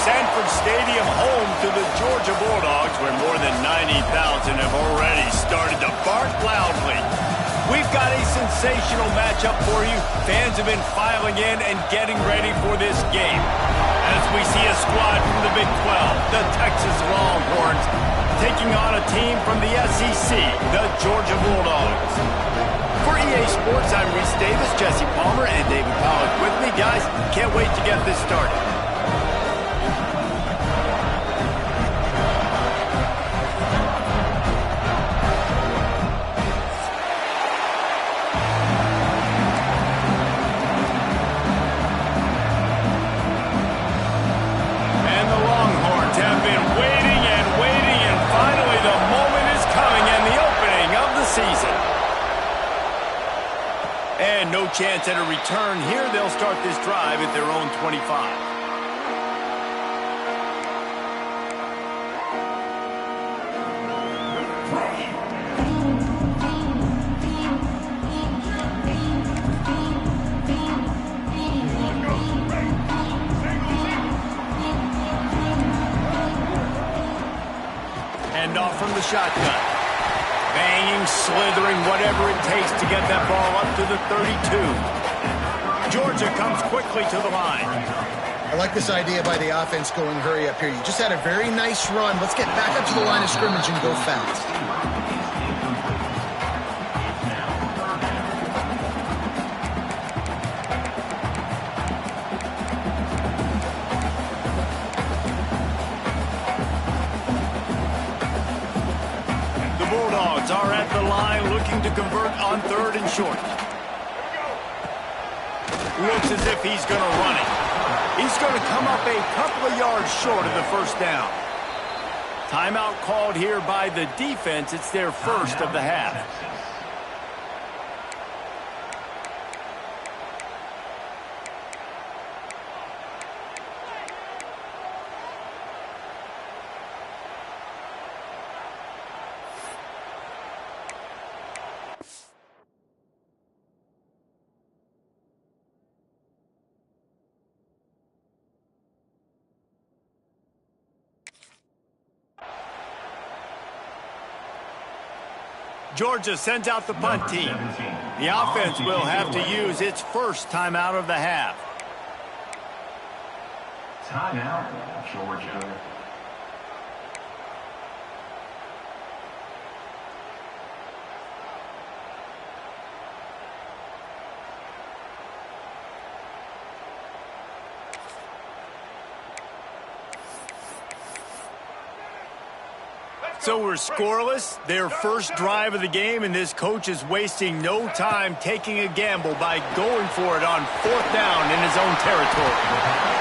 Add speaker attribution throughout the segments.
Speaker 1: Sanford Stadium, home to the Georgia Bulldogs, where more than 90,000 have already started to bark loudly. We've got a sensational matchup for you. Fans have been filing in and getting ready for this game. As we see a squad from the Big 12, the Texas Longhorns, taking on a team from the SEC, the Georgia Bulldogs. For EA Sports, I'm Reese Davis, Jesse Palmer, and David Pollack with me. Guys, can't wait to get this started. And the Longhorns have been waiting and waiting, and finally the moment is coming and the opening of the season. And no chance at a return here. They'll start this drive at their own 25. Hand off from the shotgun. Banging, slithering, whatever it takes to get that ball up to the 32. Georgia comes quickly to the line.
Speaker 2: I like this idea by the offense going hurry up here. You just had a very nice run. Let's get back up to the line of scrimmage and go fast.
Speaker 1: Bulldogs are at the line looking to convert on 3rd and short. Looks as if he's going to run it. He's going to come up a couple of yards short of the first down. Timeout called here by the defense. It's their first of the half. Georgia sends out the punt team. The offense will have to use its first timeout of the half.
Speaker 3: Timeout, Georgia.
Speaker 1: So we're scoreless, their first drive of the game, and this coach is wasting no time taking a gamble by going for it on 4th down in his own territory.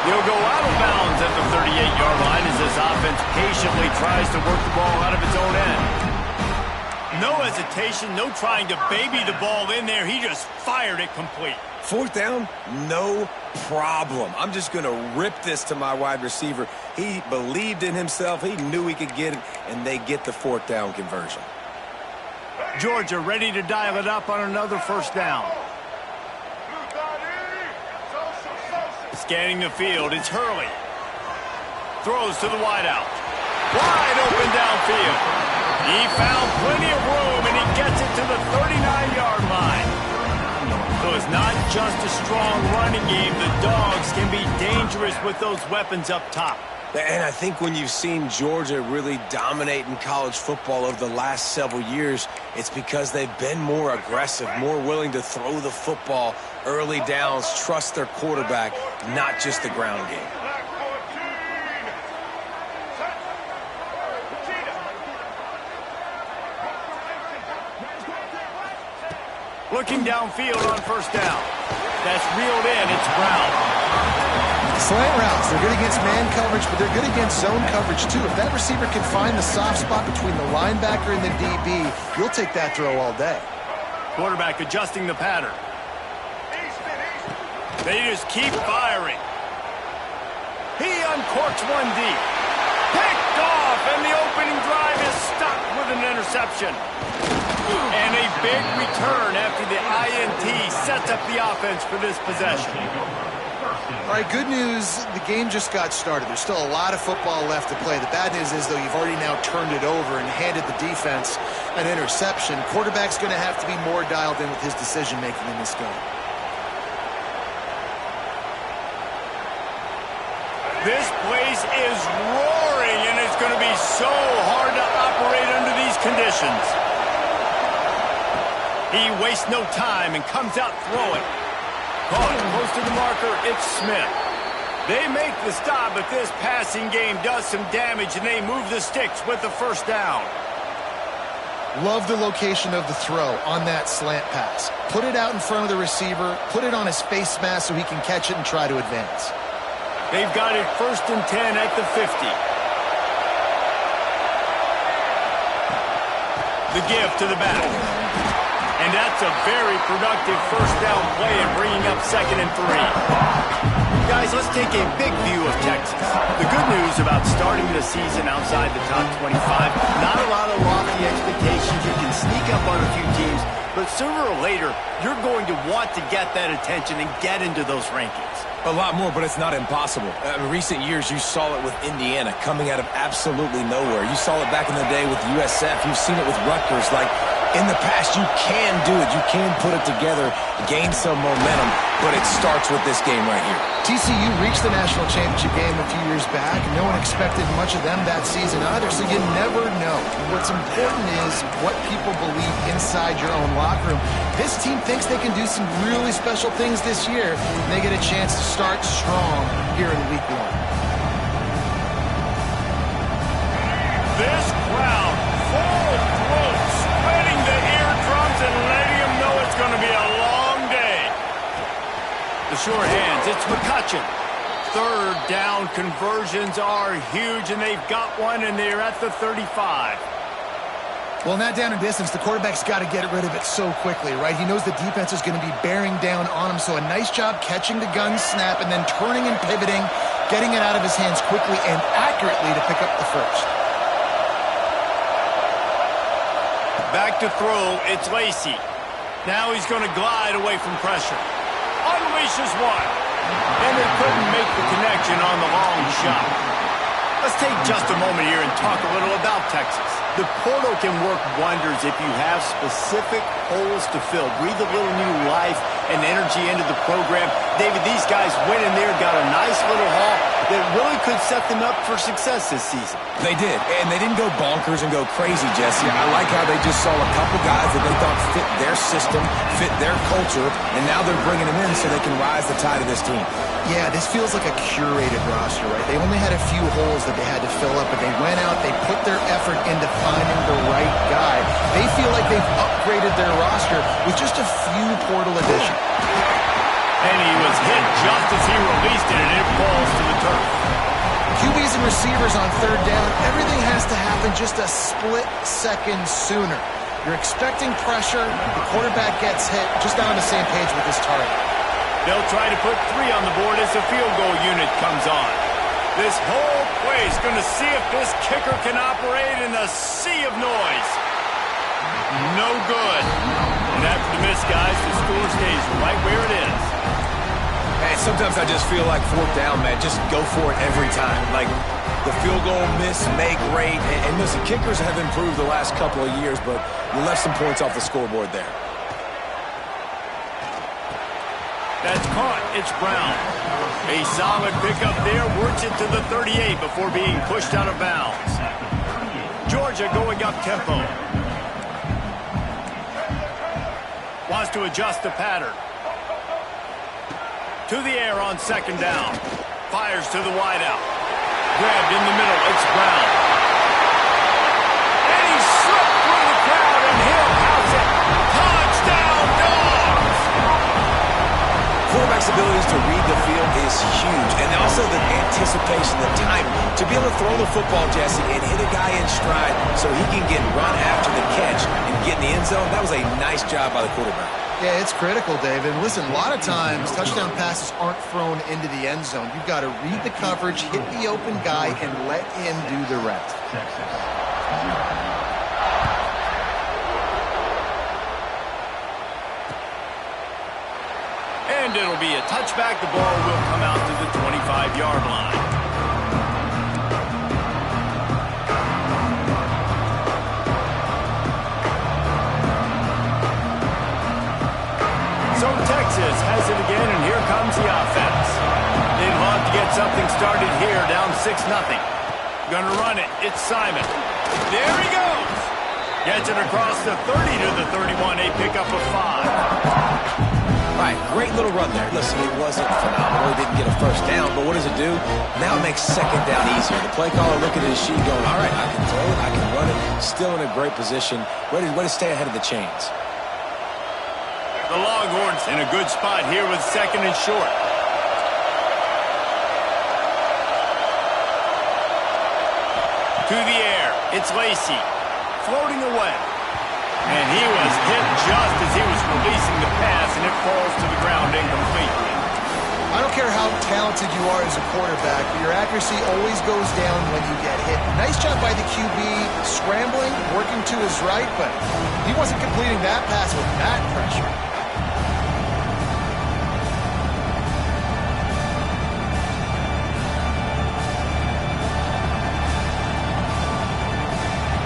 Speaker 1: He'll go out of bounds at the 38-yard line as this offense patiently tries to work the ball out of its own end. No hesitation, no trying to baby the ball in there. He just fired it complete.
Speaker 4: 4th down, no problem. I'm just going to rip this to my wide receiver. He believed in himself. He knew he could get it, and they get the 4th down conversion.
Speaker 1: Georgia ready to dial it up on another 1st down. Scanning the field, it's Hurley. Throws to the wideout. Wide open downfield. He found plenty of room, and he gets it to the 39-yard line. So it's not just a strong running game. The Dogs can be dangerous with those weapons up top.
Speaker 4: And I think when you've seen Georgia really dominate in college football over the last several years, it's because they've been more aggressive, more willing to throw the football early downs, trust their quarterback, not just the ground game.
Speaker 1: Looking downfield on 1st down. That's reeled in. It's Brown.
Speaker 2: Slant routes, they're good against man coverage, but they're good against zone coverage too. If that receiver can find the soft spot between the linebacker and the DB, you'll take that throw all day.
Speaker 1: Quarterback adjusting the pattern. They just keep firing. He uncorks one deep. Picked off, and the opening drive is stuck with an interception. And a big return after the INT sets up the offense for this possession.
Speaker 2: All right, good news, the game just got started. There's still a lot of football left to play. The bad news is, though, you've already now turned it over and handed the defense an interception. Quarterback's going to have to be more dialed in with his decision-making in this game.
Speaker 1: This place is roaring, and it's going to be so hard to operate under these conditions. He wastes no time and comes out throwing. Caught close to the marker, it's Smith. They make the stop, but this passing game does some damage, and they move the sticks with the first down.
Speaker 2: Love the location of the throw on that slant pass. Put it out in front of the receiver, put it on his face mask so he can catch it and try to advance.
Speaker 1: They've got it 1st and 10 at the 50. The give to the back. And that's a very productive first down play and bringing up 2nd and 3. Guys, let's take a big view of Texas. The good news about starting the season outside the top 25, not a lot of lofty expectations. You can sneak up on a few teams, but sooner or later, you're going to want to get that attention and get into those rankings.
Speaker 4: A lot more, but it's not impossible. In recent years, you saw it with Indiana coming out of absolutely nowhere. You saw it back in the day with USF. You've seen it with Rutgers. Like, in the past, you can do it. You can put it together, gain some momentum, but it starts with this game right here.
Speaker 2: TCU reached the national championship game a few years back, and no one expected much of them that season either, so you never know. What's important is what people believe inside your own locker room. This team thinks they can do some really special things this year, and they get a chance to start strong here in week 1.
Speaker 1: This crowd, full throat, spreading the eardrums and letting them know it's going to be a long day. The short hands, it's McCutcheon. 3rd down conversions are huge, and they've got one, and they're at the 35.
Speaker 2: Well, in that down and distance, the quarterback's got to get rid of it so quickly, right? He knows the defense is going to be bearing down on him, so a nice job catching the gun snap and then turning and pivoting, getting it out of his hands quickly and accurately to pick up the first.
Speaker 1: Back to throw, it's Lacey. Now he's going to glide away from pressure. Unleashes one. And they couldn't make the connection on the long shot. Let's take just a moment here and talk a little about Texas. The portal can work wonders if you have specific holes to fill. Breathe a little new life and energy into the program. David, these guys went in there, got a nice little haul that really could set them up for success this season.
Speaker 4: They did, and they didn't go bonkers and go crazy, Jesse. I like how they just saw a couple guys that they thought fit their system, fit their culture, and now they're bringing them in so they can rise the tide of this team.
Speaker 2: Yeah, this feels like a curated roster, right? They only had a few holes that they had to fill up, but they went out, they put their effort into finding the right guy. They feel like they've upgraded their roster with just a few portal additions.
Speaker 1: And he was hit just as he released it, and it falls to the turf.
Speaker 2: QBs and receivers on 3rd down, everything has to happen just a split second sooner. You're expecting pressure, the quarterback gets hit, just not on the same page with his target.
Speaker 1: They'll try to put 3 on the board as the field goal unit comes on. This whole place going to see if this kicker can operate in a sea of noise. No good. And after the miss, guys, the score stays right where it is.
Speaker 4: Man, sometimes I just feel like 4th down, man. Just go for it every time. Like, the field goal miss, make great. And listen, kickers have improved the last couple of years, but you left some points off the scoreboard there.
Speaker 1: That's caught. It's Brown. A solid pickup there. Works it to the 38 before being pushed out of bounds. Georgia going up tempo. Wants to adjust the pattern. To the air on 2nd down. Fires to the wideout. Grabbed in the middle. It's Brown. And he slipped through the crowd, and he'll house it. Touchdown, Dogs!
Speaker 4: Quarterback's abilities to read the field is huge, and also the anticipation, the time to be able to throw the football, Jesse, and hit a guy in stride so he can get run after the catch and get in the end zone. That was a nice job by the quarterback.
Speaker 2: Yeah, it's critical, David. Listen, a lot of times touchdown passes aren't thrown into the end zone. You've got to read the coverage, hit the open guy, and let him do the rest.
Speaker 1: And and it'll be a touchback. The ball will come out to the 25-yard line. So Texas has it again, and here comes the offense. They'd love to get something started here, down 6-0. Gonna run it. It's Simon. There he goes. Gets it across the 30 to the 31. A pickup of 5.
Speaker 4: All right, great little run there. Listen, it wasn't phenomenal. He didn't get a first down, but what does it do? Now it makes second down easier. The play caller looking at his sheet going, all right, I can throw it, I can run it. Still in a great position. Ready to stay ahead of the chains.
Speaker 1: The Longhorns in a good spot here with second and short. To the air. It's Lacey. Floating away. And he was hit just as he was releasing the pass, and it falls to the ground incomplete.
Speaker 2: I don't care how talented you are as a quarterback, but your accuracy always goes down when you get hit. Nice job by the QB scrambling, working to his right, but he wasn't completing that pass with that pressure.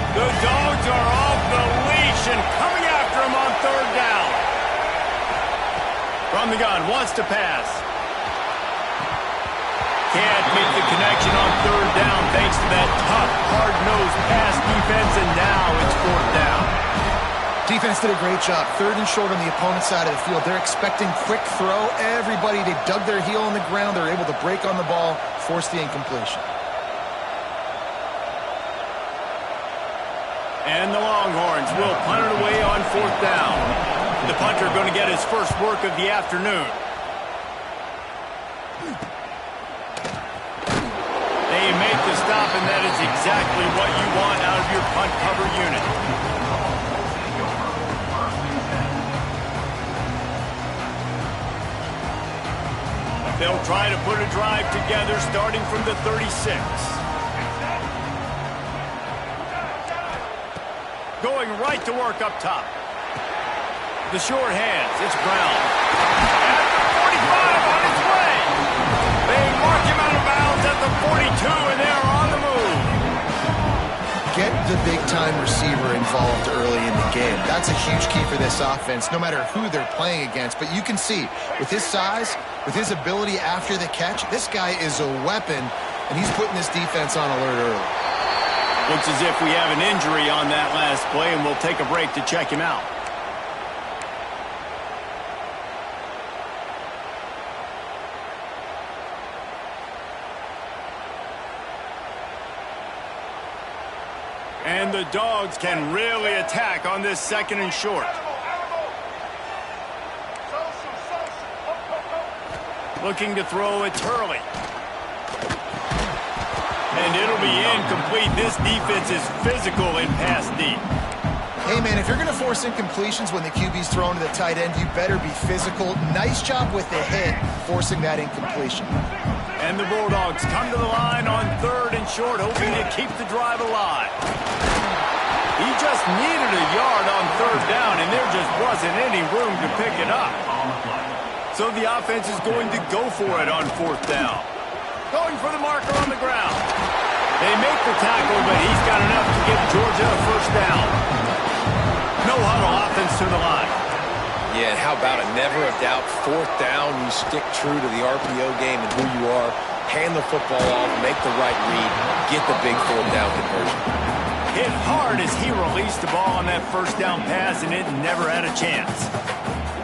Speaker 1: The Dogs are off the leash and coming after him on third down. From the gun, wants to pass. Can't make the connection on third down thanks to that tough, hard-nosed pass defense, and now it's fourth down.
Speaker 2: Defense did a great job. Third and short on the opponent's side of the field. They're expecting quick throw. Everybody, they dug their heel on the ground. They're able to break on the ball, force the incompletion.
Speaker 1: And the Longhorns will punt it away on fourth down. The punter going to get his first work of the afternoon. They make the stop, and that is exactly what you want out of your punt cover unit. They'll try to put a drive together starting from the 36. Going right to work up top. The short hands, it's Brown. At the 45 on its way. They mark him out of bounds at the 42, and they're on the move.
Speaker 2: Get the big-time receiver involved early in the game. That's a huge key for this offense, no matter who they're playing against. But you can see, with his size, with his ability after the catch, this guy is a weapon, and he's putting this defense on alert early.
Speaker 1: Looks as if we have an injury on that last play, and we'll take a break to check him out. And the Dogs can really attack on this second and short. Looking to throw, it's Hurley. And it'll be incomplete. This defense is physical in pass deep.
Speaker 2: Hey, man, if you're going to force incompletions when the QB's thrown to the tight end, you better be physical. Nice job with the hit, forcing that incompletion.
Speaker 1: And the Bulldogs come to the line on third and short, hoping to keep the drive alive. He just needed a yard on third down, and there just wasn't any room to pick it up. So the offense is going to go for it on fourth down. Going for the marker on the ground. They make the tackle, but he's got enough to give Georgia a first down. No huddle offense to the line.
Speaker 4: Yeah, and how about it? Never a doubt. Fourth down, you stick true to the RPO game and who you are. Hand the football off, make the right read, get the big fourth down conversion.
Speaker 1: Hit hard as he released the ball on that first down pass, and it never had a chance.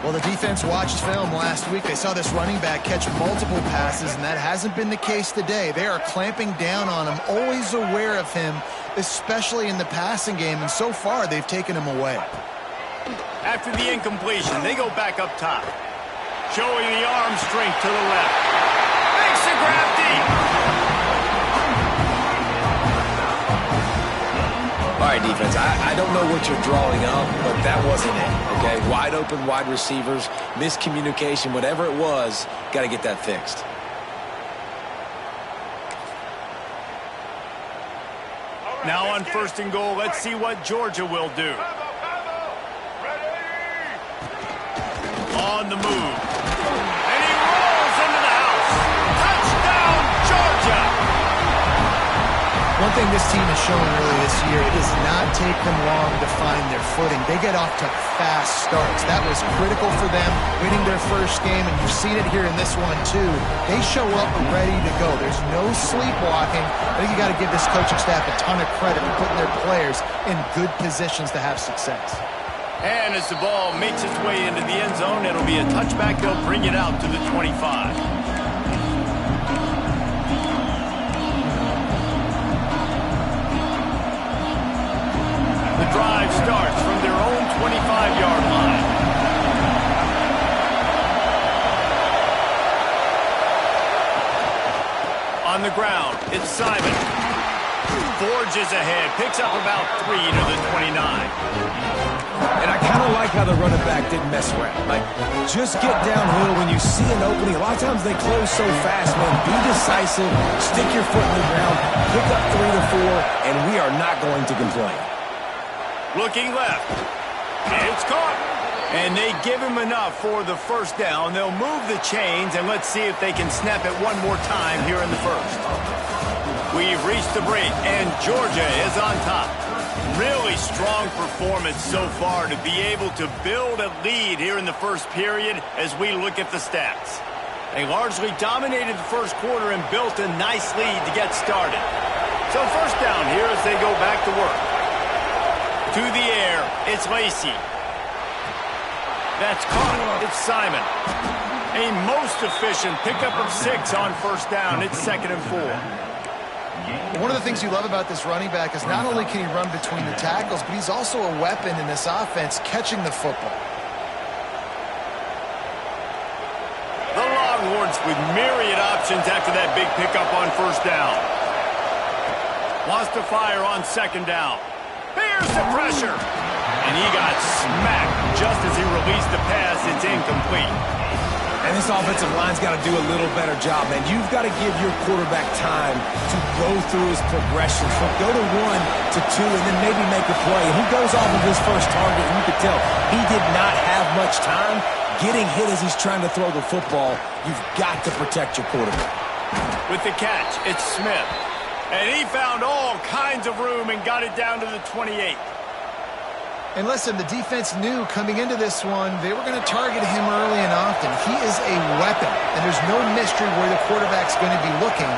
Speaker 2: Well, the defense watched film last week. They saw this running back catch multiple passes, and that hasn't been the case today. They are clamping down on him, always aware of him, especially in the passing game, and so far they've taken him away.
Speaker 1: After the incompletion, they go back up top. Showing the arm strength to the left. Makes the grab deep.
Speaker 4: All right, defense, I don't know what you're drawing up, but that wasn't it, okay? Wide open wide receivers, miscommunication, whatever it was, got to get that fixed.
Speaker 1: Now on first and goal, let's see what Georgia will do. On the move. And
Speaker 2: thing this team has shown early this year, it does not take them long to find their footing. They get off to fast starts. That was critical for them, winning their first game, and you've seen it here in this one too. They show up ready to go. There's no sleepwalking. I think you got to give this coaching staff a ton of credit for putting their players in good positions to have success.
Speaker 1: And as the ball makes its way into the end zone, it'll be a touchback. They'll bring it out to the 25. The drive starts from their own 25-yard line. On the ground, it's Simon. Forges ahead, picks up about 3 to the 29.
Speaker 4: And I kind of like how the running back didn't mess around. Like, just get downhill when you see an opening. A lot of times they close so fast, man. Be decisive, stick your foot in the ground, pick up 3 to 4, and we are not going to complain.
Speaker 1: Looking left. It's caught. And they give him enough for the first down. They'll move the chains, and let's see if they can snap it one more time here in the first. We've reached the break, and Georgia is on top. Really strong performance so far to be able to build a lead here in the first period as we look at the stats. They largely dominated the first quarter and built a nice lead to get started. So first down here as they go back to work. To the air, it's Lacey. That's caught. It's Simon. A most efficient pickup of 6 on first down. It's 2nd and 4.
Speaker 2: One of the things you love about this running back is not only can he run between the tackles, but he's also a weapon in this offense catching the football.
Speaker 1: The Longhorns with myriad options after that big pickup on first down. Wants to fire on 2nd down. Here's the pressure. And he got smacked just as he released the pass. It's incomplete.
Speaker 4: And this offensive line's got to do a little better job, man. You've got to give your quarterback time to go through his progressions. From go to 1 to 2 and then maybe make a play. And he goes off of his first target, and you could tell he did not have much time getting hit as he's trying to throw the football. You've got to protect your quarterback.
Speaker 1: With the catch, it's Smith. And he found all kinds of room and got it down to the 28.
Speaker 2: And listen, the defense knew coming into this one, they were going to target him early and often. He is a weapon, and there's no mystery where the quarterback's going to be looking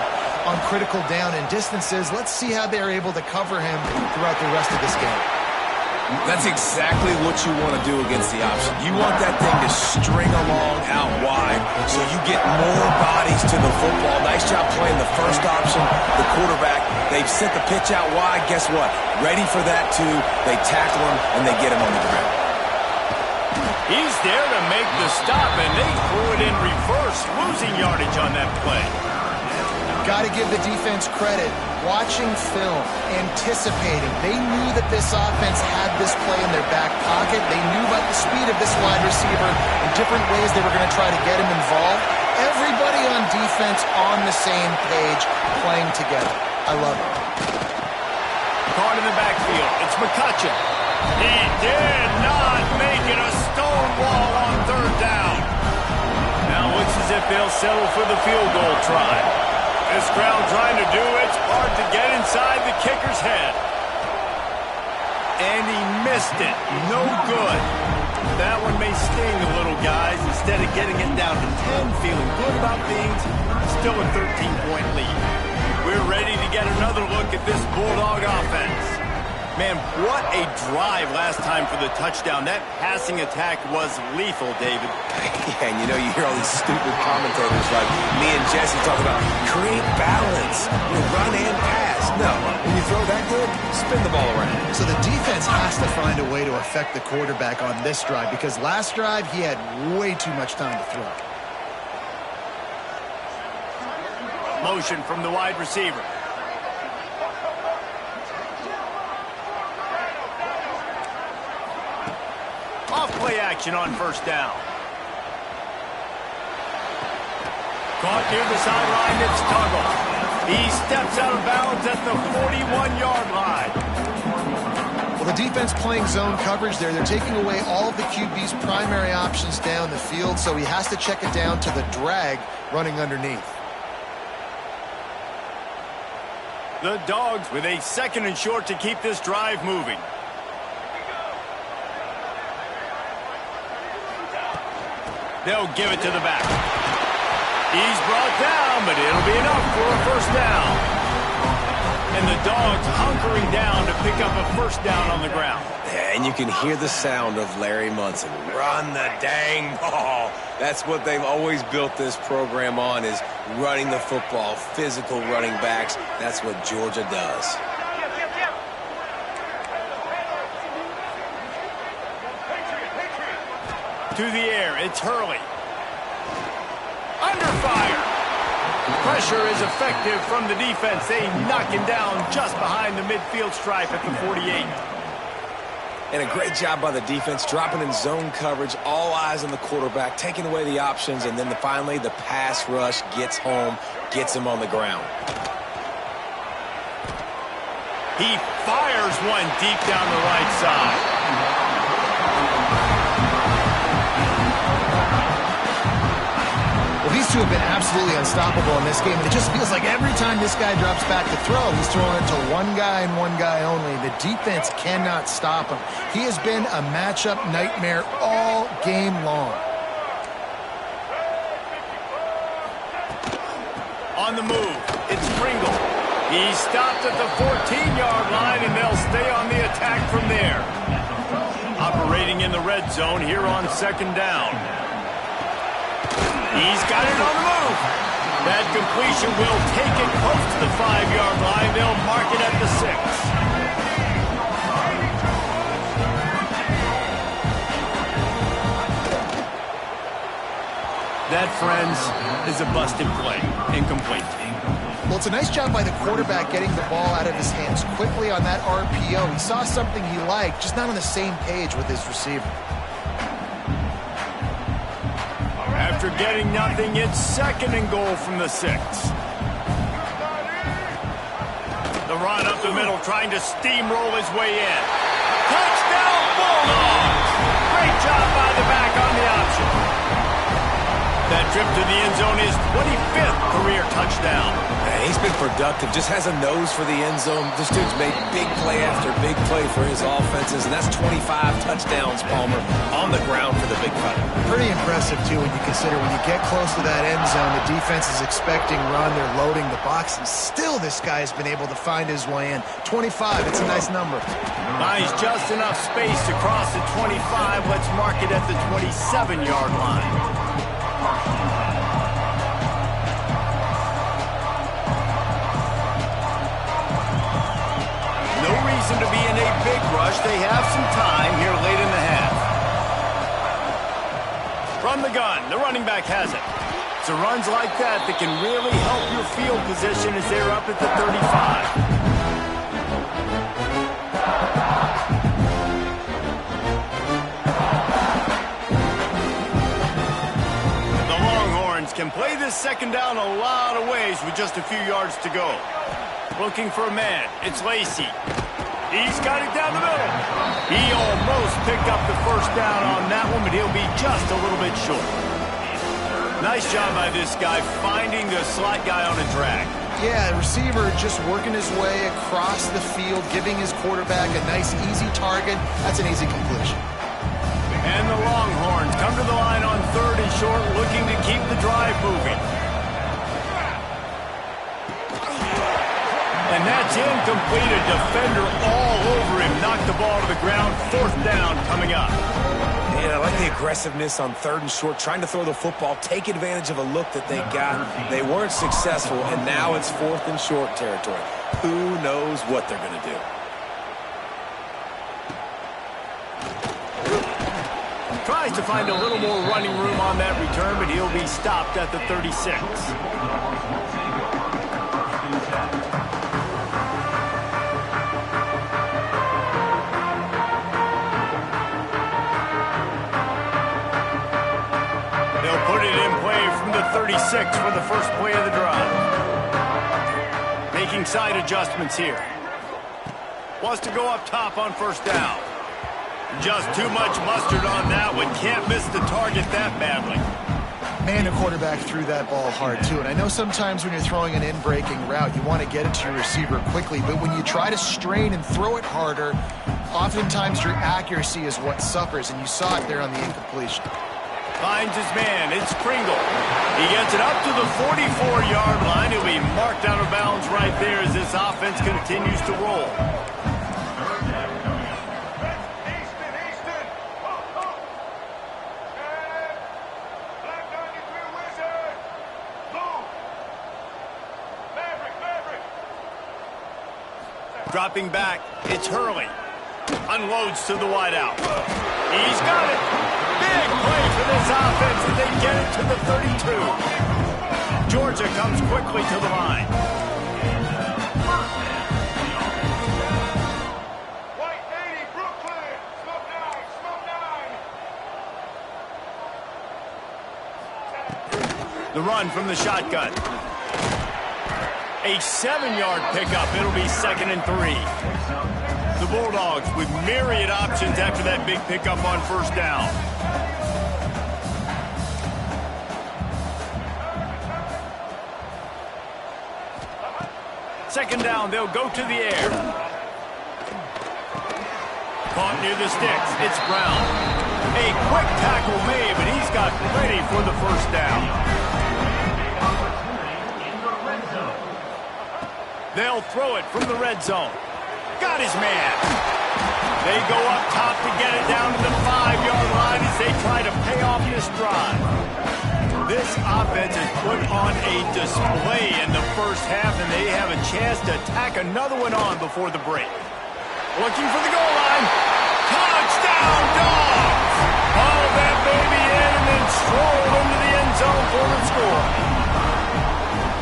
Speaker 2: on critical down and distances. Let's see how they're able to cover him throughout the rest of this game.
Speaker 4: That's exactly what you want to do against the option. You want that thing to string along out wide so you get more bodies to the football. Nice job playing the first option, the quarterback. They've sent the pitch out wide. Guess what? Ready for that, too. They tackle him, and they get him on the ground.
Speaker 1: He's there to make the stop, and they threw it in reverse, losing yardage on that play.
Speaker 2: Got to give the defense credit. Watching film, anticipating. They knew that this offense had this play in their back pocket. They knew about the speed of this wide receiver and different ways they were going to try to get him involved. Everybody on defense on the same page, playing together. I love it.
Speaker 1: Caught in the backfield. It's McCutcheon. He did not make it a stone wall on 3rd down. Now looks as if they'll settle for the field goal try. This crowd trying to do its part to get inside the kicker's head. And he missed it. No good. That one may sting a little, guys. Instead of getting it down to 10, feeling good about things, still a 13-point lead. We're ready to get another look at this Bulldog offense. Man, what a drive last time for the touchdown. That passing attack was lethal, David.
Speaker 4: Yeah, and you know, you hear all these stupid commentators like me and Jesse talk about create balance, run and pass. No, when you throw that good, spin the ball around.
Speaker 2: So the defense has to find a way to affect the quarterback on this drive because last drive he had way too much time to throw.
Speaker 1: Motion from the wide receiver. Off-play action on first down. Caught near the sideline, it's Tuggle. He steps out of bounds at the 41-yard line.
Speaker 2: Well, the defense playing zone coverage there. They're taking away all of the QB's primary options down the field, so he has to check it down to the drag running underneath.
Speaker 1: The Dogs with a 2nd and short to keep this drive moving. They'll give it to the back. He's brought down, but it'll be enough for a first down. And the Dogs hunkering down to pick up a first down on the ground.
Speaker 4: And you can hear the sound of Larry Munson. Run the dang ball. That's what they've always built this program on, is running the football, physical running backs. That's what Georgia does.
Speaker 1: To the air, it's Hurley. Under fire. Pressure is effective from the defense. They knock him down just behind the midfield stripe at the 48.
Speaker 4: And a great job by the defense, dropping in zone coverage, all eyes on the quarterback, taking away the options, and then finally the pass rush gets home, gets him on the ground.
Speaker 1: He fires one deep down the right side.
Speaker 2: Well, these two have been absolutely unstoppable in this game, and it just feels like every time this guy drops back to throw, he's throwing it to one guy and one guy only. The defense cannot stop him. He has been a matchup nightmare all game long.
Speaker 1: On the move, it's Pringle. He's stopped at the 14-yard line, and they'll stay on the attack from there. Operating in the red zone here on 2nd down. He's got it on the move. That completion will take it close to the 5-yard line. They'll mark it at the 6. That, friends, is a busted play. Incomplete.
Speaker 2: Well, it's a nice job by the quarterback getting the ball out of his hands quickly on that RPO. He saw something he liked, just not on the same page with his receiver.
Speaker 1: After getting nothing, it's 2nd and goal from the 6. The run up the middle, trying to steamroll his way in. Touchdown, Bulldogs! Great job by the back on the option. That trip to the end zone is 25th career touchdown.
Speaker 4: He's been productive, just has a nose for the end zone. This dude's made big play after big play for his offenses, and that's 25 touchdowns, Palmer, on the ground for the big fight.
Speaker 2: Pretty impressive, too, when you consider when you get close to that end zone, the defense is expecting run, they're loading the box, and still this guy has been able to find his way in. 25, it's a nice number.
Speaker 1: Nice, just enough space to cross the 25. Let's mark it at the 27-yard line. No reason to be in a big rush. They have some time here late in the half. From the gun, the running back has it. It's runs like that that can really help your field position as they're up at the 35. Can play this 2nd down a lot of ways with just a few yards to go. Looking for a man. It's Lacey. He's got it down the middle. He almost picked up the first down on that one, but he'll be just a little bit short. Nice job by this guy finding the slot guy on a drag.
Speaker 2: Yeah, the receiver just working his way across the field, giving his quarterback a nice, easy target. That's an easy completion.
Speaker 1: And the Longhorns come to the line on 3rd and short, looking to keep the drive moving. And that's incomplete. A defender all over him. Knocked the ball to the ground. 4th down coming up.
Speaker 4: And I like the aggressiveness on 3rd and short, trying to throw the football, take advantage of a look that they got. They weren't successful, and now it's 4th and short territory. Who knows what they're going to do?
Speaker 1: Tries to find a little more running room on that return, but he'll be stopped at the 36. They'll put it in play from the 36 for the first play of the drive. Making side adjustments here. Wants to go up top on 1st down. Just too much mustard on that one. Can't miss the target that badly.
Speaker 2: Man, the quarterback threw that ball hard, too. And I know sometimes when you're throwing an in-breaking route, you want to get it to your receiver quickly. But when you try to strain and throw it harder, oftentimes your accuracy is what suffers. And you saw it there on the incompletion.
Speaker 1: Finds his man. It's Pringle. He gets it up to the 44-yard line. He'll be marked out of bounds right there as this offense continues to roll. Dropping back, it's Hurley. Unloads to the wideout. He's got it. Big play for this offense as they get it to the 32. Georgia comes quickly to the line.
Speaker 5: White 80, Brooklyn. Smoke 9.
Speaker 1: The run from the shotgun. A 7-yard pickup. It'll be 2nd and 3. The Bulldogs with myriad options after that big pickup on first down. Second down, they'll go to the air. Caught near the sticks. It's Brown. A quick tackle made, but he's got plenty for the first down. They'll throw it from the red zone. Got his man. They go up top to get it down to the 5-yard line as they try to pay off this drive. This offense has put on a display in the first half, and they have a chance to tack another one on before the break. Looking for the goal line. Touchdown, Dogs! Haul that baby in and then stroll into the end zone for the score.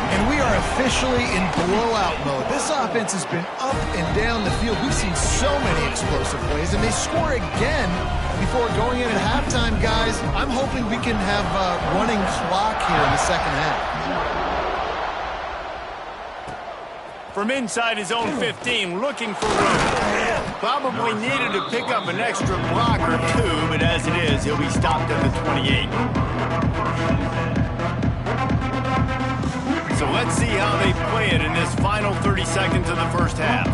Speaker 2: And we are officially in blowout mode. This offense has been up and down the field. We've seen so many explosive plays, and they score again before going in at halftime, guys. I'm hoping we can have a running clock here in the second half.
Speaker 1: From inside his own 15, looking for room. Probably needed to pick up an extra block or two, but as it is, he'll be stopped at the 28. So let's see how they play it in this final 30 seconds of the first half.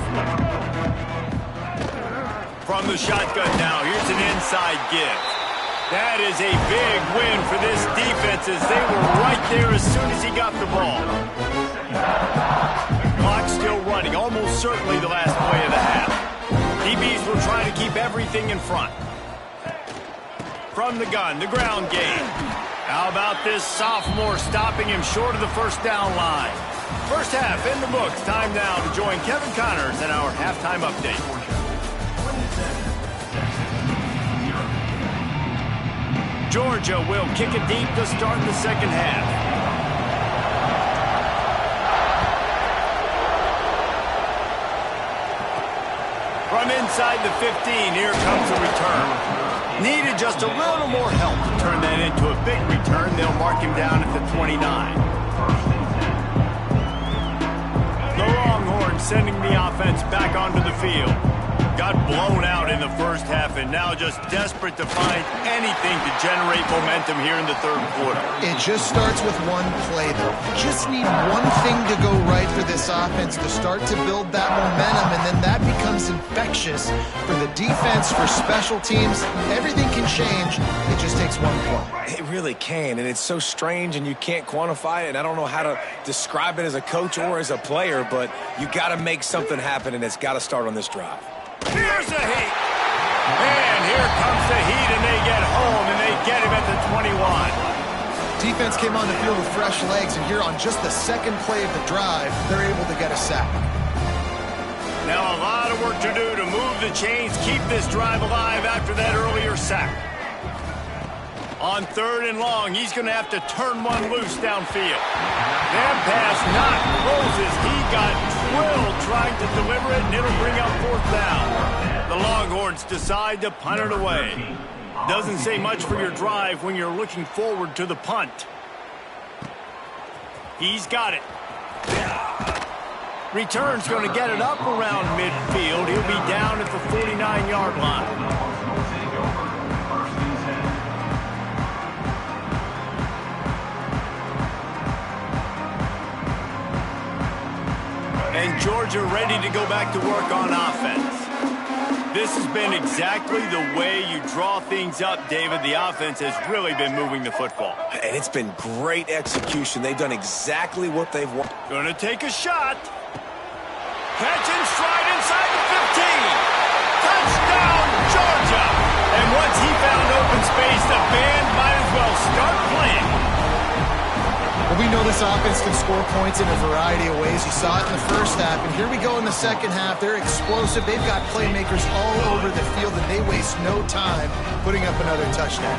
Speaker 1: From the shotgun now, here's an inside give. That is a big win for this defense as they were right there as soon as he got the ball. Clock still running, almost certainly the last play of the half. DBs will try to keep everything in front. From the gun, the ground game. How about this sophomore stopping him short of the first down line? First half in the books. Time now to join Kevin Connors in our halftime update. Georgia will kick it deep to start the second half. From inside the 15, here comes a return. Needed just a little more help to turn that into a big return. They'll mark him down at the 29. The Longhorns sending the offense back onto the field. Got blown out in the first half and now just desperate to find anything to generate momentum here in the third quarter.
Speaker 2: It just starts with one play, though. Just need one thing to go right for this offense to start to build that momentum, and then that becomes infectious for the defense, for special teams. Everything can change. It just takes one play.
Speaker 4: It really can, and it's so strange, and you can't quantify it, and I don't know how to describe it as a coach or as a player, but you got to make something happen, and it's got to start on this drive.
Speaker 1: Here's the heat. And here comes the heat, and they get home, and they get him at the 21.
Speaker 2: Defense came on the field with fresh legs, and here on just the second play of the drive, they're able to get a sack.
Speaker 1: Now a lot of work to do to move the chains, keep this drive alive after that earlier sack. On 3rd and long, he's going to have to turn one loose downfield. That pass not closes. He got drilled trying to deliver it, and it'll bring up 4th down. The Longhorns decide to punt it away. Doesn't say much for your drive when you're looking forward to the punt. He's got it. Return's going to get it up around midfield. He'll be down at the 49-yard line. And Georgia ready to go back to work on offense. This has been exactly the way you draw things up, David. The offense has really been moving the football.
Speaker 4: And it's been great execution. They've done exactly what they've wanted.
Speaker 1: Going to take a shot. Catch and stride inside the 15. Touchdown, Georgia. And once he found open space, the band might as well start playing.
Speaker 2: Well, we know this offense can score points in a variety of ways. You saw it in the first half, and here we go in the second half. They're explosive. They've got playmakers all over the field, and they waste no time putting up another touchdown.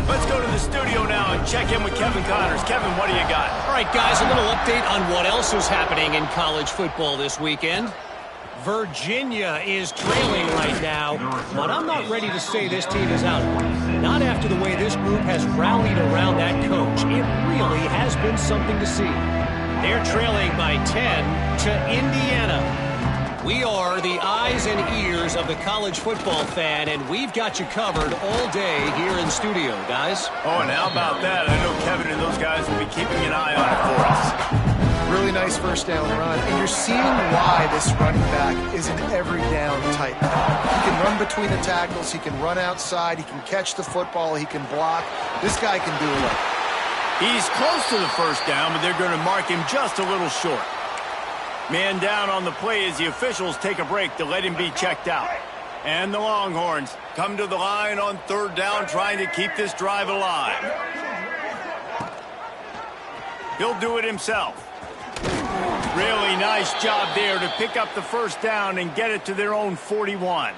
Speaker 1: Let's go to the studio now and check in with Kevin Connors. Kevin, what do you got?
Speaker 6: All right, guys, a little update on what else is happening in college football this weekend. Virginia is trailing right now, but I'm not ready to say this team is out. Not after the way this group has rallied around that coach. It really has been something to see. They're trailing by 10 to Indiana. We are the eyes and ears of the college football fan, and we've got you covered all day here in studio, guys.
Speaker 1: Oh, and how about that? I know Kevin and those guys will be keeping an eye on it for us.
Speaker 2: Really nice first down run, and you're seeing why this running back is an every down type. He can run between the tackles, he can run outside, he can catch the football, he can block. This guy can do it.
Speaker 1: He's close to the first down, but they're going to mark him just a little short. Man down on the play as the officials take a break to let him be checked out. And the Longhorns come to the line on third down, trying to keep this drive alive. He'll do it himself. Really nice job there to pick up the first down and get it to their own 41.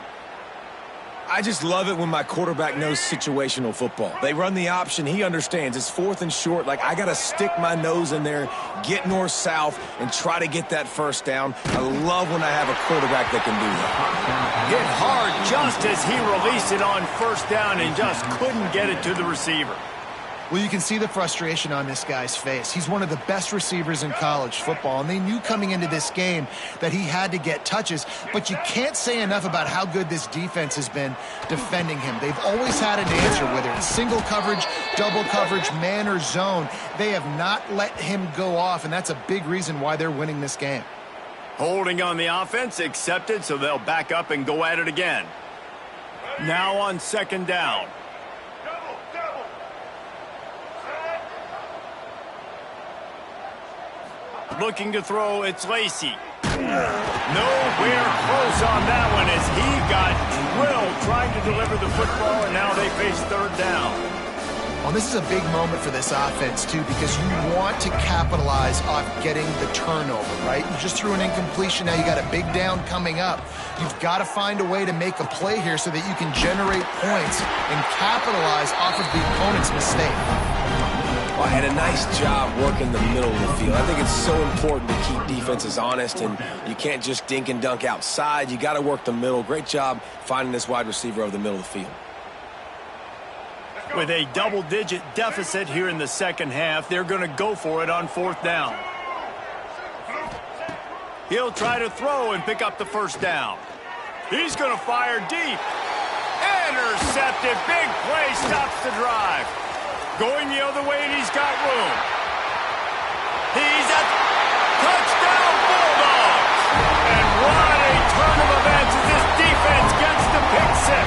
Speaker 4: I just love it when my quarterback knows situational football. They run the option. He understands. It's fourth and short. Like, I got to stick my nose in there, get north-south, and try to get that first down. I love when I have a quarterback that can do that.
Speaker 1: Hit hard just as he released it on first down and just couldn't get it to the receiver.
Speaker 2: Well, you can see the frustration on this guy's face. He's one of the best receivers in college football, and they knew coming into this game that he had to get touches, but you can't say enough about how good this defense has been defending him. They've always had an answer, whether it's single coverage, double coverage, man or zone. They have not let him go off, and that's a big reason why they're winning this game.
Speaker 1: Holding on the offense, accepted, so they'll back up and go at it again. Now on second down. Looking to throw, it's Lacey. Nowhere close on that one as he got drilled trying to deliver the football, and now they face third down.
Speaker 2: Well, this is a big moment for this offense, too, because you want to capitalize off getting the turnover, right? You just threw an incompletion. Now you got a big down coming up. You've got to find a way to make a play here so that you can generate points and capitalize off of the opponent's mistake.
Speaker 4: Well, I had a nice job working the middle of the field. I think it's so important to keep defenses honest, and you can't just dink and dunk outside. You got to work the middle. Great job finding this wide receiver over the middle of the field.
Speaker 1: With a double-digit deficit here in the second half, they're going to go for it on fourth down. He'll try to throw and pick up the first down. He's going to fire deep. Intercepted. Big play stops the drive. Going the other way, and he's got room. He's at touchdown Bulldogs. And what a turn of events as this defense gets the pick six.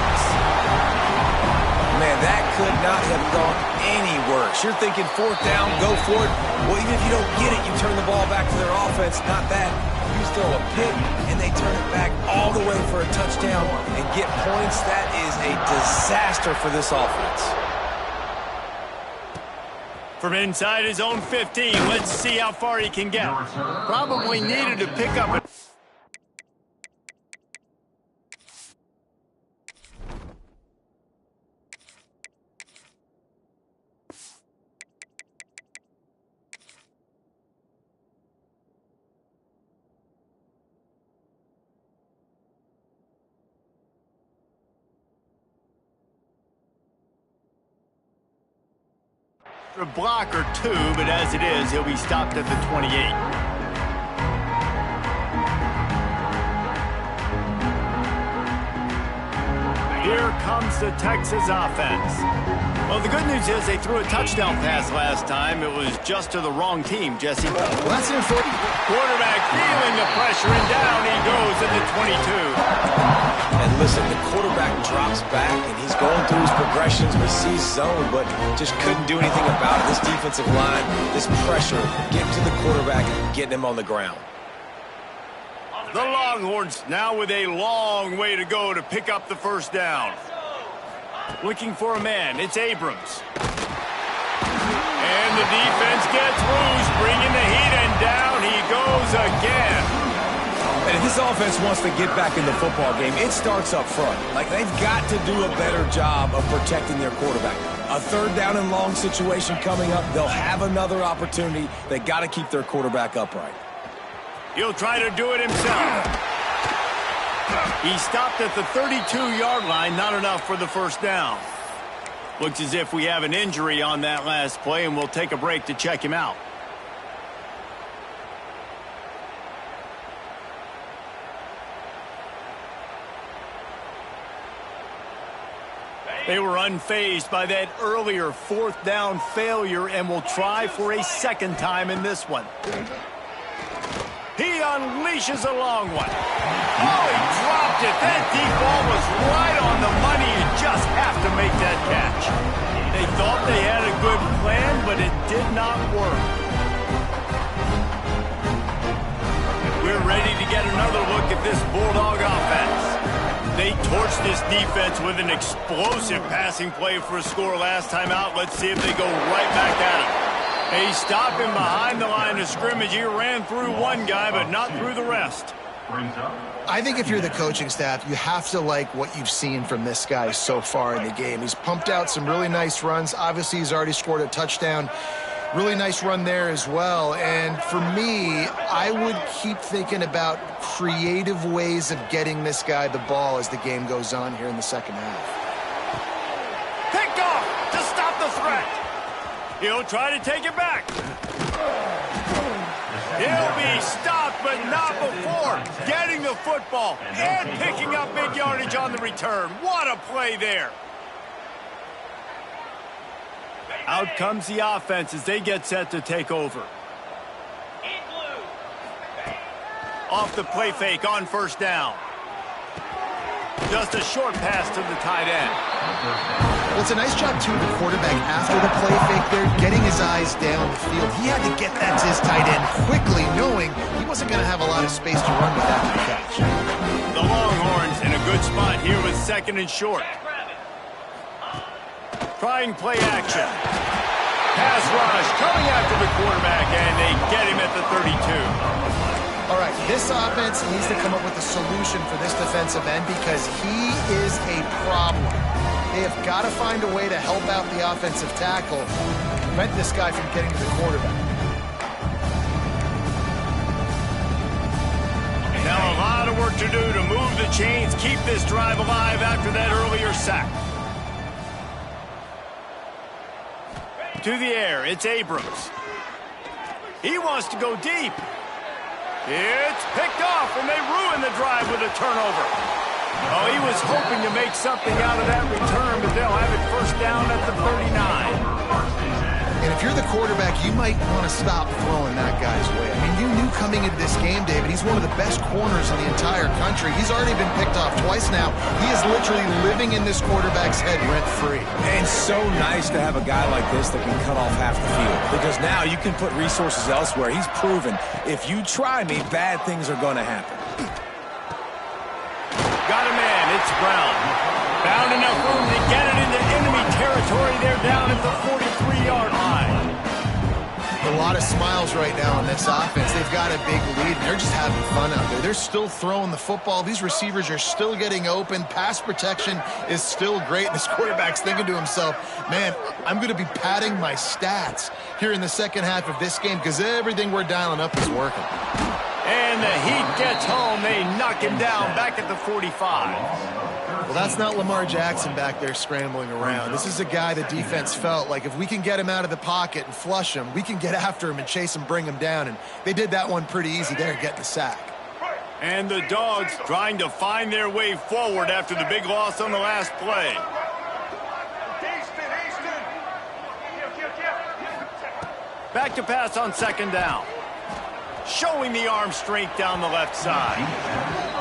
Speaker 4: Man, that could not have gone any worse. You're thinking fourth down, go for it. Well, even if you don't get it, you turn the ball back to their offense. Not that. You throw a pick, and they turn it back all the way for a touchdown and get points. That is a disaster for this offense.
Speaker 1: From inside his own 15, let's see how far he can get. Probably needed to pick up a... a block or two, but as it is, he'll be stopped at the 28. Here comes the Texas offense. Well, the good news is they threw a touchdown pass last time. It was just to the wrong team, Jesse.
Speaker 2: Well, that's an important.
Speaker 1: Quarterback feeling the pressure, and down he goes at the 22.
Speaker 4: And listen, the quarterback drops back, and he's going through his progressions. We see zone, but just couldn't do anything about it. This defensive line, this pressure, getting to the quarterback and getting him on the ground.
Speaker 1: The Longhorns now with a long way to go to pick up the first down. Looking for a man. It's Abrams. And the defense gets loose, bringing the heat, and down he goes again.
Speaker 4: And if this offense wants to get back in the football game, it starts up front. Like, they've got to do a better job of protecting their quarterback. A third down and long situation coming up. They'll have another opportunity. They got to keep their quarterback upright.
Speaker 1: He'll try to do it himself. He stopped at the 32-yard line, not enough for the first down. Looks as if we have an injury on that last play, and we'll take a break to check him out. They were unfazed by that earlier fourth down failure and will try for a second time in this one. He unleashes a long one. Oh, he dropped it. That deep ball was right on the money. You just have to make that catch. They thought they had a good plan, but it did not work. We're ready to get another look at this Bulldog offense. They torched this defense with an explosive passing play for a score last time out. Let's see if they go right back at him. They stop him behind the line of scrimmage. He ran through one guy, but not through the rest.
Speaker 2: I think if you're the coaching staff, you have to like what you've seen from this guy so far in the game. He's pumped out some really nice runs. Obviously, he's already scored a touchdown. Really nice run there as well. And for me, I would keep thinking about creative ways of getting this guy the ball as the game goes on here in the second half.
Speaker 1: Picked off to stop the threat. He'll try to take it back. He'll be stopped, but not before getting the football and picking up big yardage on the return. What a play there. Out comes the offense as they get set to take over. Off the play fake on first down. Just a short pass to the tight end.
Speaker 2: Well, it's a nice job, too, of the quarterback after the play fake there, getting his eyes down the field. He had to get that to his tight end quickly, knowing he wasn't going to have a lot of space to run with after the catch.
Speaker 1: The Longhorns in a good spot here with second and short. Trying play action. Pass rush coming after the quarterback, and they get him at the 32.
Speaker 2: All right, this offense needs to come up with a solution for this defensive end because he is a problem. They have got to find a way to help out the offensive tackle, prevent this guy from getting to the quarterback.
Speaker 1: Now a lot of work to do to move the chains, keep this drive alive after that earlier sack. To the air, it's Abrams. He wants to go deep. It's picked off, and they ruin the drive with a turnover. Oh, he was hoping to make something out of that return, but they'll have it first down at the 39.
Speaker 2: And if you're the quarterback, you might want to stop throwing that guy's way. I mean, you knew coming into this game, David, he's one of the best corners in the entire country. He's already been picked off twice now. He is literally living in this quarterback's head rent-free.
Speaker 4: And so nice to have a guy like this that can cut off half the field. Because now you can put resources elsewhere. He's proven, if you try me, bad things are going to happen.
Speaker 1: Got a man, it's Brown. Found enough room to get it into enemy territory. They're down at the 43-yard line.
Speaker 2: A lot of smiles right now on this offense. They've got a big lead, and they're just having fun out there. They're still throwing the football. These receivers are still getting open. Pass protection is still great. And this quarterback's thinking to himself, man, I'm going to be padding my stats here in the second half of this game because everything we're dialing up is working.
Speaker 1: And the heat gets home. They knock him down back at the 45.
Speaker 2: Well, that's not Lamar Jackson back there scrambling around. This is a guy the defense felt like if we can get him out of the pocket and flush him, we can get after him and chase him, bring him down. And they did that one pretty easy there, getting the sack.
Speaker 1: And the Dogs trying to find their way forward after the big loss on the last play. Back to pass on second down. Showing the arm strength down the left side.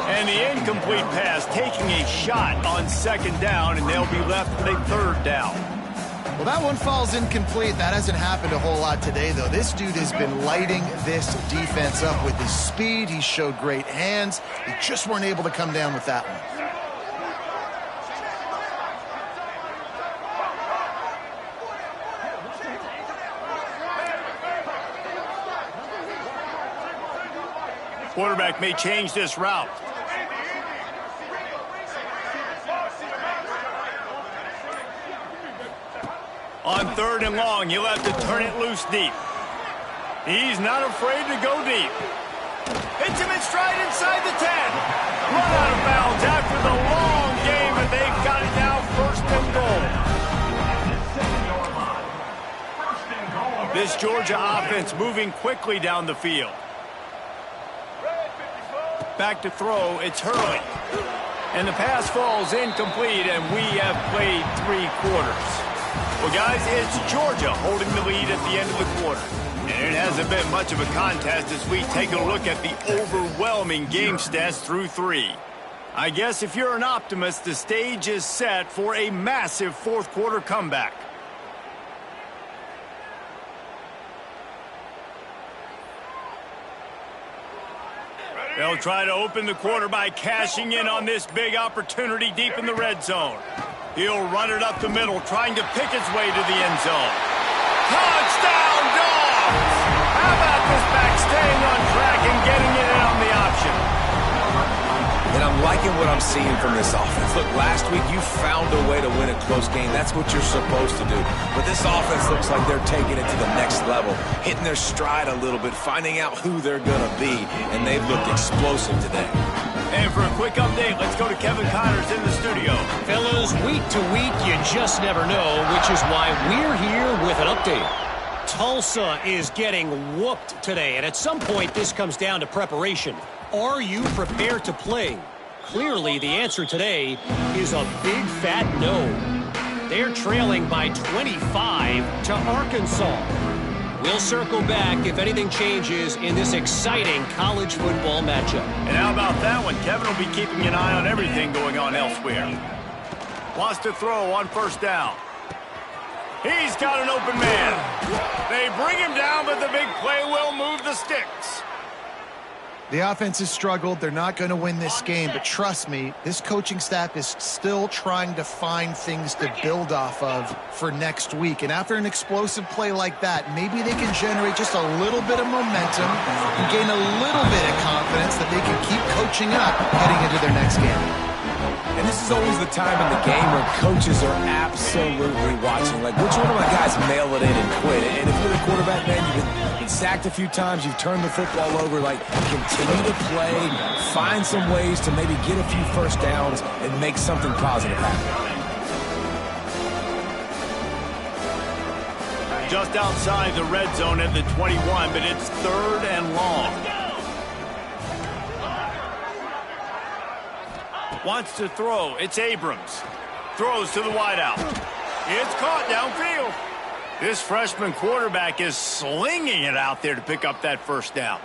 Speaker 1: And the incomplete pass taking a shot on second down, and they'll be left with a third down.
Speaker 2: Well, that one falls incomplete. That hasn't happened a whole lot today, though. This dude has been lighting this defense up with his speed. He showed great hands. They just weren't able to come down with that one.
Speaker 1: Quarterback may change this route. On third and long, he'll have to turn it loose deep. He's not afraid to go deep. Hits him in stride inside the 10. Run out of bounds after the long game, but they've got it now first and goal. This Georgia offense moving quickly down the field. Back to throw, it's Hurley. And the pass falls incomplete, and we have played 3 quarters. Well, guys, it's Georgia holding the lead at the end of the quarter. And it hasn't been much of a contest as we take a look at the overwhelming game stats through 3. I guess if you're an optimist, the stage is set for a massive fourth quarter comeback. They'll try to open the quarter by cashing in on this big opportunity deep in the red zone. He'll run it up the middle, trying to pick its way to the end zone. Touchdown, Dogs! How about this back staying on track and getting it in on the option?
Speaker 4: And I'm liking what I'm seeing from this offense. Look, last week you found a way to win a close game. That's what you're supposed to do. But this offense looks like they're taking it to the next level, hitting their stride a little bit, finding out who they're going to be, and they've looked explosive today.
Speaker 1: And for a quick update, let's go to Kevin Connors in the studio.
Speaker 6: Fellas, week to week, you just never know, which is why we're here with an update. Tulsa is getting whooped today, and at some point this comes down to preparation. Are you prepared to play? Clearly, the answer today is a big fat no. They're trailing by 25 to Arkansas. We'll circle back if anything changes in this exciting college football matchup.
Speaker 1: And how about that one? Kevin will be keeping an eye on everything going on elsewhere. Wants to throw on first down. He's got an open man. They bring him down, but the big play will move the sticks.
Speaker 2: The offense has struggled. They're not going to win this game, but trust me, this coaching staff is still trying to find things to build off of for next week. And after an explosive play like that, maybe they can generate just a little bit of momentum and gain a little bit of confidence that they can keep coaching up heading into their next game.
Speaker 4: And this is always the time in the game where coaches are absolutely watching. Like, which one of my guys mail it in and quit? And if you're the quarterback, man, you've been sacked a few times, you've turned the football over. Like, continue to play, find some ways to maybe get a few first downs and make something positive happen.
Speaker 1: Just outside the red zone at the 21, but it's third and long. Wants to throw. It's Abrams. Throws to the wideout. It's caught downfield. This freshman quarterback is slinging it out there to pick up that first down.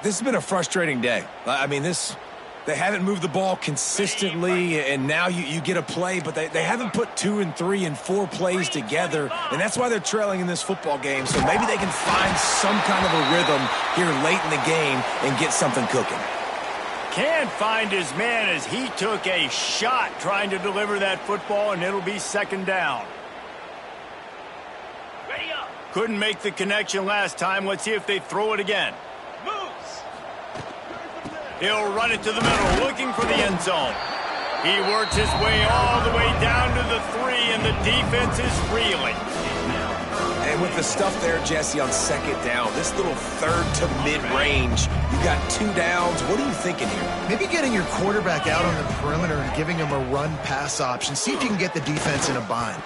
Speaker 4: This has been a frustrating day. I mean, they haven't moved the ball consistently, and now you get a play, but they haven't put 2 and 3 and 4 plays together, and that's why they're trailing in this football game. So maybe they can find some kind of a rhythm here late in the game and get something cooking.
Speaker 1: Can't find his man as he took a shot trying to deliver that football, and it'll be second down. Ready up. Couldn't make the connection last time. Let's see if they throw it again. Moves. He'll run it to the middle, looking for the end zone. He works his way all the way down to the 3, and the defense is reeling.
Speaker 4: And with the stuff there, Jesse, on second down, this little third to mid-range, you got 2 downs. What are you thinking here?
Speaker 2: Maybe getting your quarterback out on the perimeter and giving him a run-pass option. See if you can get the defense in a bind.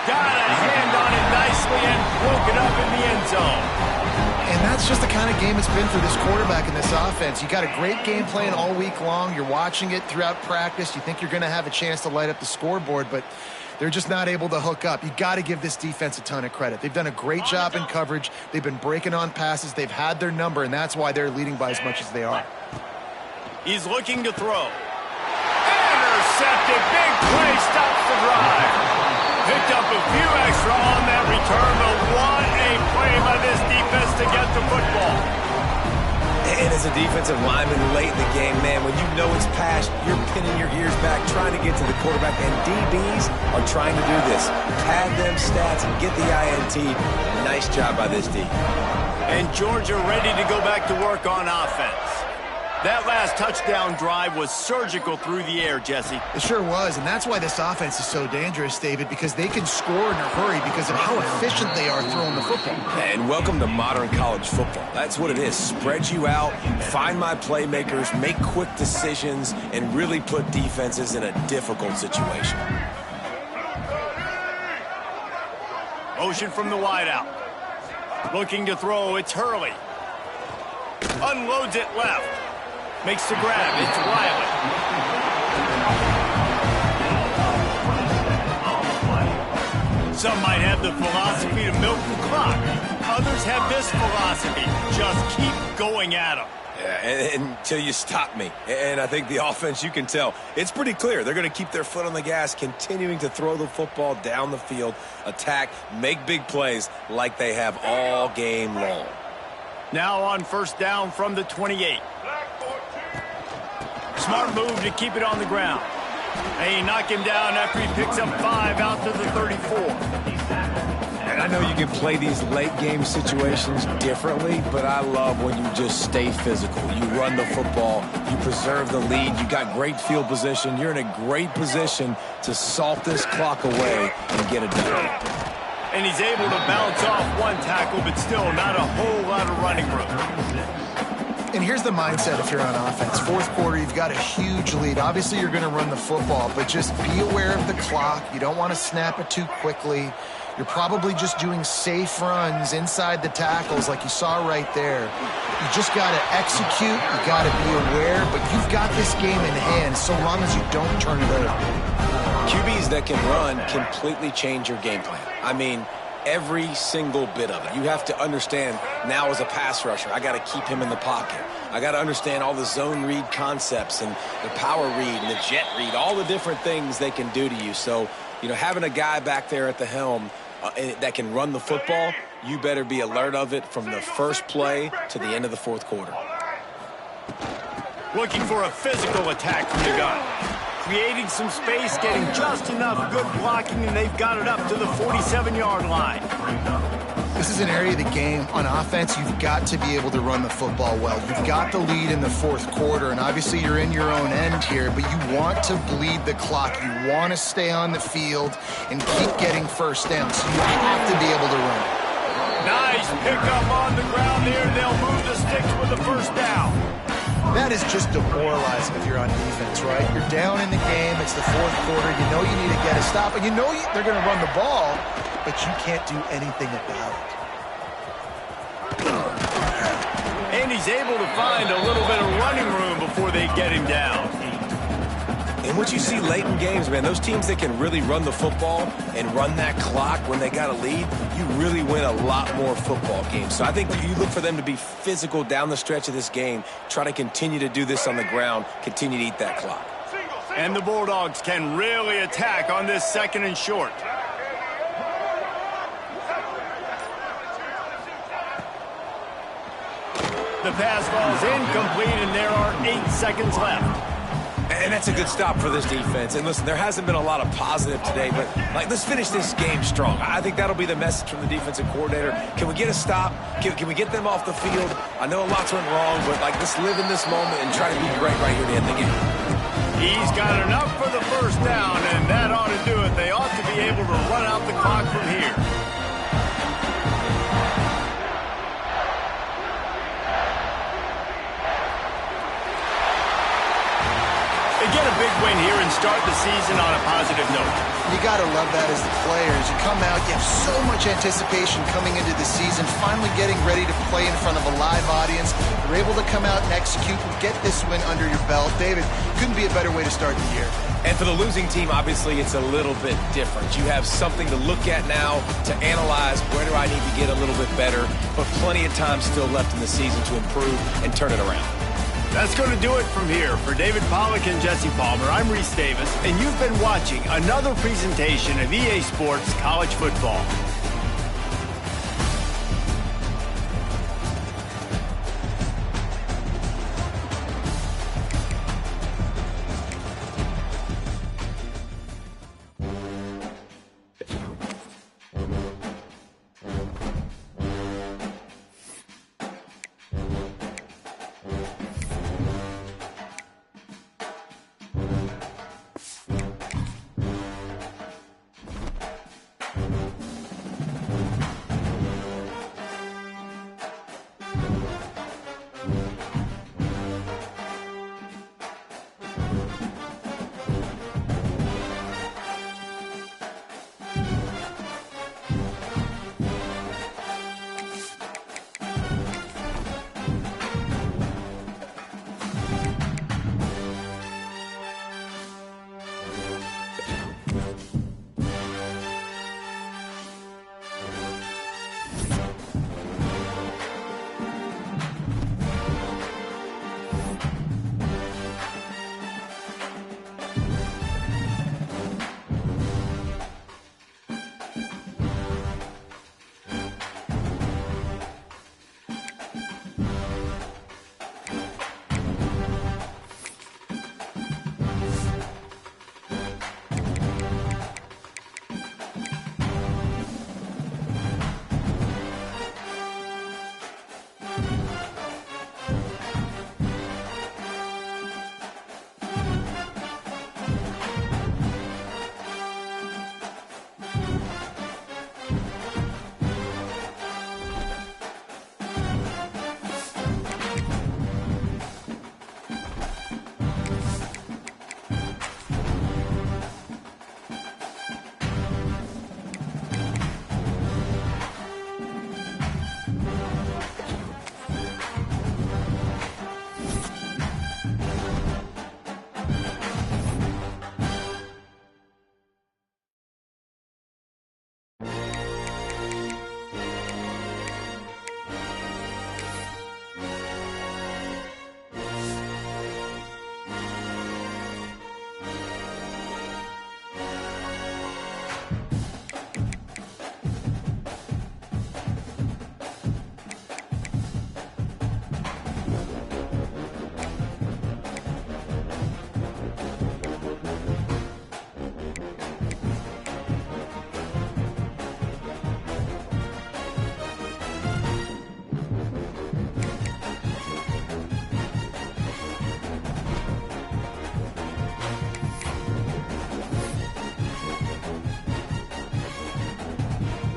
Speaker 1: Got a hand on it nicely and broke it up in the end zone.
Speaker 2: And And that's just the kind of game it's been for this quarterback in this offense. You got a great game plan all week long. You're watching it throughout practice. You think you're going to have a chance to light up the scoreboard, but they're just not able to hook up. You got to give this defense a ton of credit. They've done a great job in coverage. They've been breaking on passes. They've had their number, and that's why they're leading by as much as they are.
Speaker 1: He's looking to throw. Intercepted. Big play stops the drive. Picked up a few extra on that return, but what a play by this defense to get the football.
Speaker 4: And as a defensive lineman late in the game, man, when you know it's past, you're pinning your ears back, trying to get to the quarterback, and DBs are trying to do this. Pad them stats and get the INT. Nice job by this D.
Speaker 1: And Georgia ready to go back to work on offense. That last touchdown drive was surgical through the air, Jesse.
Speaker 2: It sure was, and that's why this offense is so dangerous, David, because they can score in a hurry because of how efficient they are throwing the football.
Speaker 4: And welcome to modern college football. That's what it is. Spread you out, find my playmakers, make quick decisions, and really put defenses in a difficult situation.
Speaker 1: Motion from the wideout. Looking to throw, it's Hurley. Unloads it left. Makes the grab, it's Riley. Some might have the philosophy to milk the clock. Others have this philosophy, just keep going at them.
Speaker 4: Yeah, until you stop me. And I think the offense, you can tell, it's pretty clear. They're going to keep their foot on the gas, continuing to throw the football down the field, attack, make big plays like they have all game long.
Speaker 1: Now on first down from the 28. Smart move to keep it on the ground. They knock him down after he picks up 5 out to the 34.
Speaker 4: And I know you can play these late game situations differently, but I love when you just stay physical. You run the football, you preserve the lead, you got great field position. You're in a great position to salt this clock away and get it done.
Speaker 1: And he's able to bounce off one tackle, but still not a whole lot of running room.
Speaker 2: And here's the mindset if you're on offense. Fourth quarter, you've got a huge lead. Obviously, you're going to run the football, but just be aware of the clock. You don't want to snap it too quickly. You're probably just doing safe runs inside the tackles like you saw right there. You just got to execute. You got to be aware, but you've got this game in hand so long as you don't turn it over.
Speaker 4: QBs that can run completely change your game plan. I mean, every single bit of it. You have to understand now as a pass rusher, I got to keep him in the pocket. I got to understand all the zone read concepts and the power read and the jet read, all the different things they can do to you. So, you know, having a guy back there at the helm that can run the football, you better be alert of it from the first play to the end of the fourth quarter.
Speaker 1: Looking for a physical attack from the gun. Creating some space, getting just enough good blocking, and they've got it up to the 47-yard line.
Speaker 2: This is an area of the game on offense you've got to be able to run the football well. You've got the lead in the fourth quarter, and obviously you're in your own end here, but you want to bleed the clock. You want to stay on the field and keep getting first down, so you have to be able to run.
Speaker 1: Nice pickup on the ground there. They'll move the sticks with the first down.
Speaker 2: That is just demoralizing if you're on defense, right? You're down in the game. It's the fourth quarter. You know you need to get a stop, and you know they're going to run the ball, but you can't do anything about it.
Speaker 1: And he's able to find a little bit of running room before they get him down.
Speaker 4: And what you see late in games, man, those teams that can really run the football and run that clock when they got a lead, you really win a lot more football games. So I think that you look for them to be physical down the stretch of this game, try to continue to do this on the ground, continue to eat that clock.
Speaker 1: And the Bulldogs can really attack on this second and short. The pass falls incomplete, and there are 8 seconds left.
Speaker 4: And that's a good stop for this defense. And listen, there hasn't been a lot of positive today, but let's finish this game strong. I think that'll be the message from the defensive coordinator. Can we get a stop? Can we get them off the field? I know lots went wrong, but let's live in this moment and try to be great right here to end the game.
Speaker 1: He's got enough for the first down, and that ought to do it. They ought to be able to run out the clock from here. get a big win here and start the season on a positive note.
Speaker 2: You got to love that as the players. You come out, you have so much anticipation coming into the season, finally getting ready to play in front of a live audience. You're able to come out and execute and get this win under your belt. David, couldn't be a better way to start the year.
Speaker 4: And for the losing team, obviously, it's a little bit different. You have something to look at now to analyze where do I need to get a little bit better, but plenty of time still left in the season to improve and turn it around.
Speaker 1: That's going to do it from here. For David Pollack and Jesse Palmer, I'm Reese Davis, and you've been watching another presentation of EA Sports College Football.